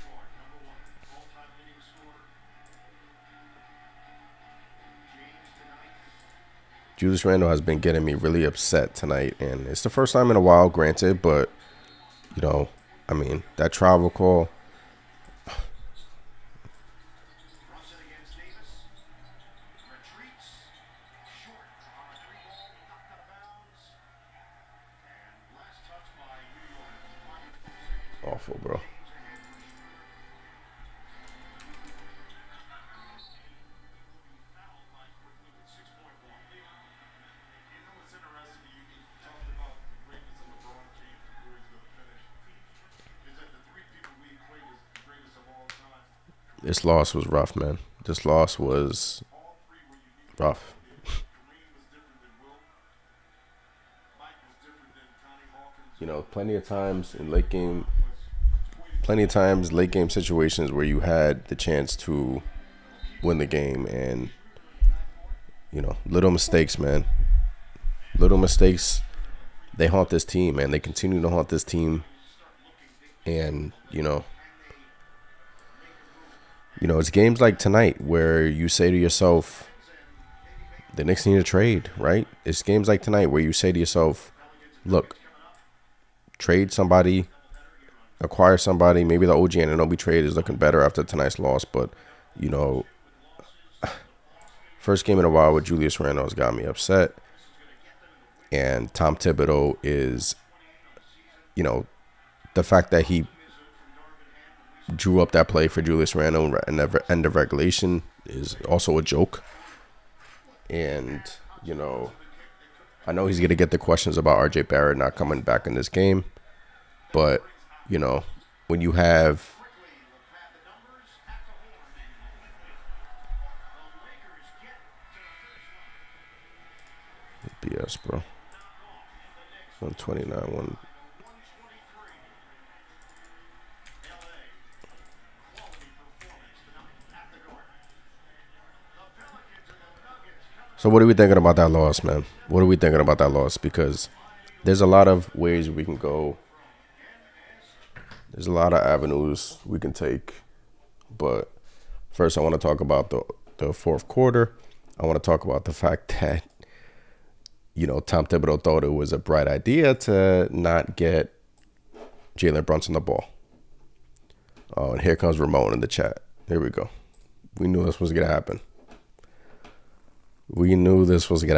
Julius Randle has been getting me really upset tonight. And it's the first time in a while, granted, but you know, I mean, that travel call. Awful, bro. This loss was rough, man. This loss was rough. You know, plenty of times late game situations where you had the chance to win the game, and you know, little mistakes, man. Little mistakes, they haunt this team, man. They continue to haunt this team, and you know, it's games like tonight where you say to yourself, the Knicks need a trade, right? It's games like tonight where you say to yourself, look, trade somebody, acquire somebody. Maybe the OG Anunoby trade is looking better after tonight's loss, but, you know, first game in a while with Julius Randle has got me upset. And Tom Thibodeau is, you know, the fact that he drew up that play for Julius Randle in the end of regulation is also a joke. And, you know, I know he's going to get the questions about RJ Barrett not coming back in this game. But, you know, when you have BS, bro. 129, 1. So what are we thinking about that loss, man? What are we thinking about that loss? Because there's a lot of ways we can go. There's a lot of avenues we can take. But first, I want to talk about the fourth quarter. I want to talk about the fact that, Tom Thibodeau thought it was a bright idea to not get Jalen Brunson the ball. Oh, and here comes Ramon in the chat. Here we go. We knew this was going to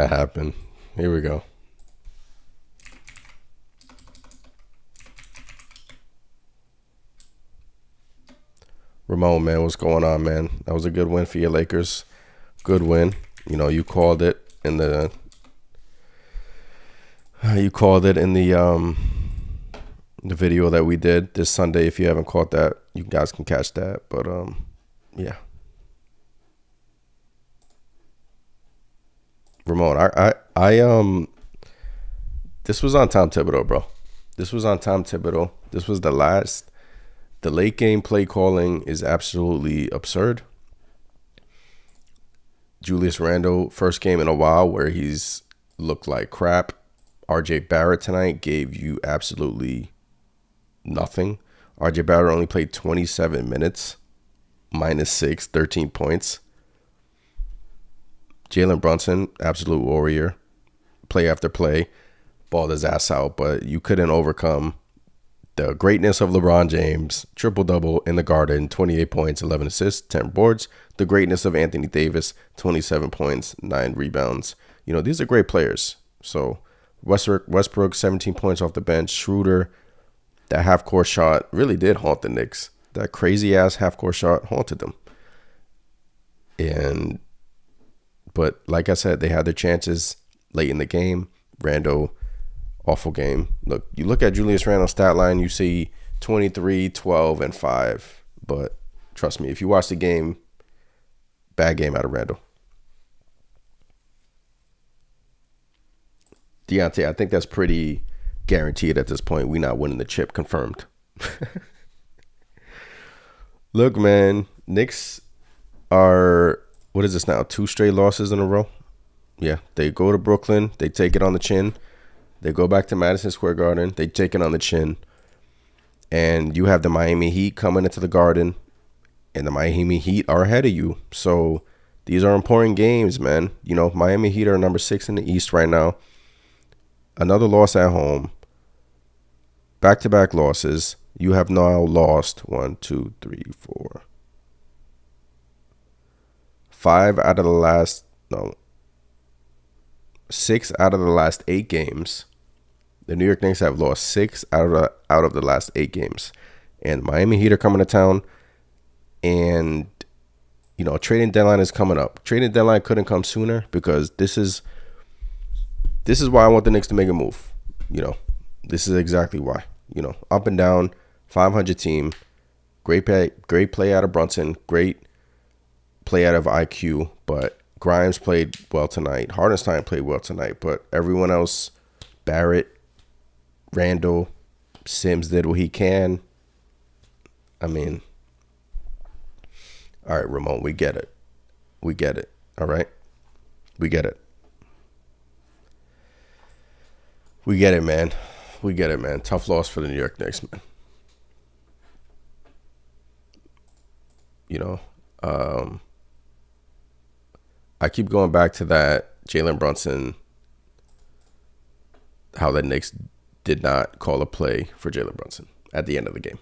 happen. Here we go. Ramon, man, what's going on, man? That was a good win for your Lakers. Good win. You called it in the video that we did this Sunday. If you haven't caught that, you guys can catch that. But yeah. Ramon, I this was on Tom Thibodeau, bro. This was on Tom Thibodeau. This was the late game play calling is absolutely absurd. Julius Randle, first game in a while where he's looked like crap. RJ Barrett tonight gave you absolutely nothing. RJ Barrett only played 27 minutes, -6, 13 points. Jalen Brunson, absolute warrior. Play after play, balled his ass out, but you couldn't overcome the greatness of LeBron James, triple-double in the Garden, 28 points, 11 assists, 10 boards. The greatness of Anthony Davis, 27 points, 9 rebounds. These are great players. So Westbrook, 17 points off the bench. Schroeder, that half-court shot really did haunt the Knicks. That crazy-ass half-court shot haunted them. But like I said, they had their chances late in the game. Randle, awful game. You look at Julius Randle's stat line, you see 23, 12, and 5. But trust me, if you watch the game, bad game out of Randle. Deontay, I think that's pretty guaranteed at this point. We're not winning the chip, confirmed. Look, man, Knicks are, what is this now? 2 straight losses in a row? Yeah, they go to Brooklyn. They take it on the chin. They go back to Madison Square Garden. They take it on the chin. And you have the Miami Heat coming into the Garden. And the Miami Heat are ahead of you. So these are important games, man. Miami Heat are number 6 in the East right now. Another loss at home. Back-to-back losses. You have now lost 6 out of the last 8 games. The New York Knicks have lost 6 out of the last 8 games. And Miami Heat are coming to town. And, trading deadline is coming up. Trading deadline couldn't come sooner because this is why I want the Knicks to make a move. This is exactly why. Up and down, 500 team. Great play out of Brunson. Great play out of IQ. But Grimes played well tonight. Hardenstein played well tonight. But everyone else, Barrett, Randle, Sims did what he can. I mean, all right, Ramon, we get it. All right? We get it. We get it, man. Tough loss for the New York Knicks, man. I keep going back to that Jalen Brunson, how the Knicks did not call a play for Jalen Brunson at the end of the game.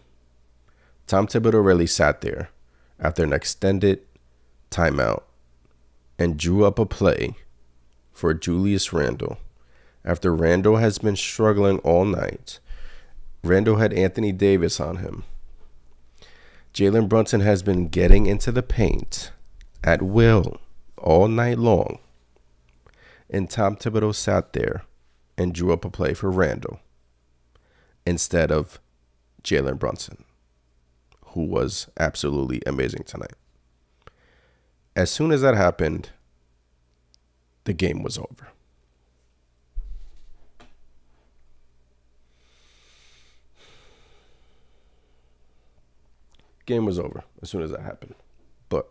Tom Thibodeau really sat there after an extended timeout and drew up a play for Julius Randle. After Randle has been struggling all night, Randle had Anthony Davis on him. Jalen Brunson has been getting into the paint at will all night long. And Tom Thibodeau sat there and drew up a play for Randle instead of Jalen Brunson, who was absolutely amazing tonight. As soon as that happened, the game was over. Game was over as soon as that happened. But,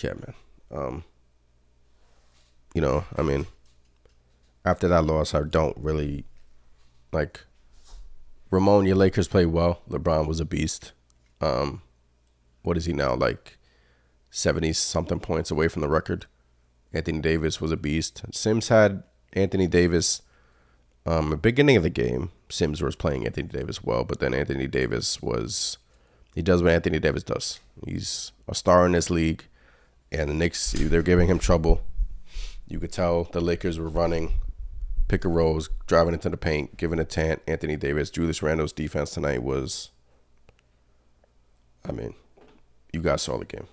yeah, man. I mean, after that loss, I don't really like Ramon. Your Lakers played well. LeBron was a beast. What is he now? Like 70 something points away from the record. Anthony Davis was a beast. Sims had Anthony Davis. The beginning of the game, Sims was playing Anthony Davis well, but then Anthony Davis he does what Anthony Davis does. He's a star in this league, and the Knicks, they're giving him trouble. You could tell the Lakers were running pick and rolls, driving into the paint, giving it to Anthony Davis. Julius Randle's defense tonight was, I mean, you guys saw the game.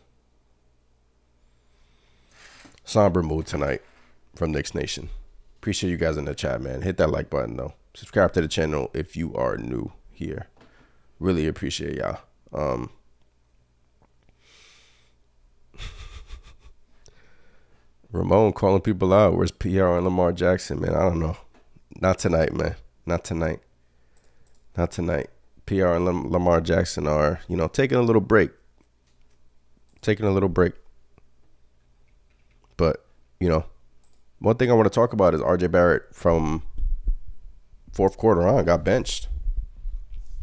Somber mood tonight from Knicks Nation. Appreciate you guys in the chat, man. Hit that like button, though. Subscribe to the channel if you are new here. Really appreciate y'all. Ramon calling people out. Where's PR and Lamar Jackson, man? I don't know. Not tonight, man. Not tonight. Not tonight. PR and Lamar Jackson are, taking a little break. But, one thing I want to talk about is RJ Barrett from fourth quarter on got benched.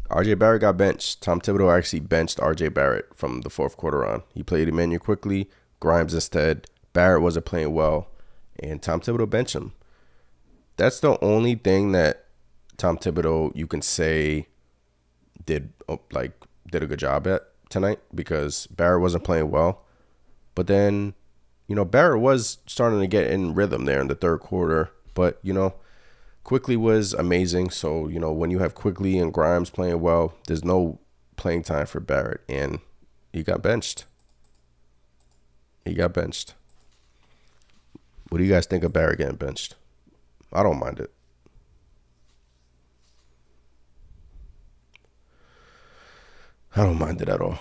RJ Barrett got benched. Tom Thibodeau actually benched RJ Barrett from the fourth quarter on. He played Emmanuel quickly, Grimes instead. Barrett wasn't playing well, and Tom Thibodeau benched him. That's the only thing that Tom Thibodeau, you can say, did a good job at tonight, because Barrett wasn't playing well. But then, Barrett was starting to get in rhythm there in the third quarter. But, Quickly was amazing. So, when you have Quickly and Grimes playing well, there's no playing time for Barrett, and he got benched. What do you guys think of Barrett getting benched? I don't mind it. I don't mind it at all.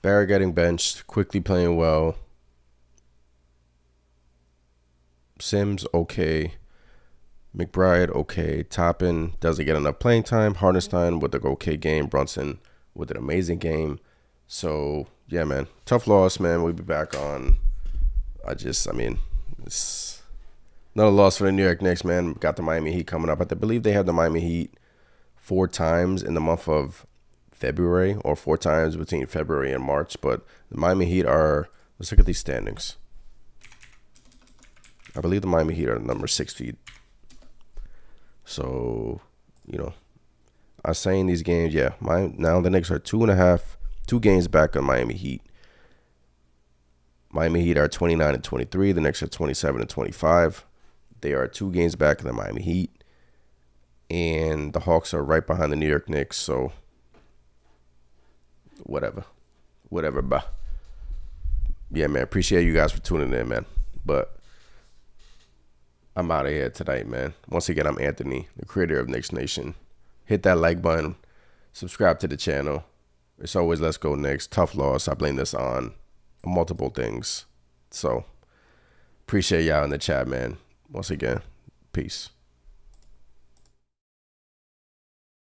Barrett getting benched, Quickly playing well. Sims, okay. McBride, okay. Toppin doesn't get enough playing time. Hardenstein with an okay game. Brunson with an amazing game. So, yeah, man. Tough loss, man. We'll be back on. It's another loss for the New York Knicks, man. Got the Miami Heat coming up. I believe they have the Miami Heat 4 times in the month of February, or 4 times between February and March. But the Miami Heat let's look at these standings. I believe the Miami Heat are number 6 seed. So, I was saying these games, yeah. Now the Knicks are 2 games back on Miami Heat. Miami Heat are 29-23. The Knicks are 27-25. They are 2 games back of the Miami Heat. And the Hawks are right behind the New York Knicks. So, whatever, bah. Yeah, man. Appreciate you guys for tuning in, man. But I'm out of here tonight, man. Once again, I'm Anthony, the creator of Knicks Nation. Hit that like button. Subscribe to the channel. It's always Let's Go Knicks. Tough loss. I blame this on multiple things. So, appreciate y'all in the chat, man. Once again, peace.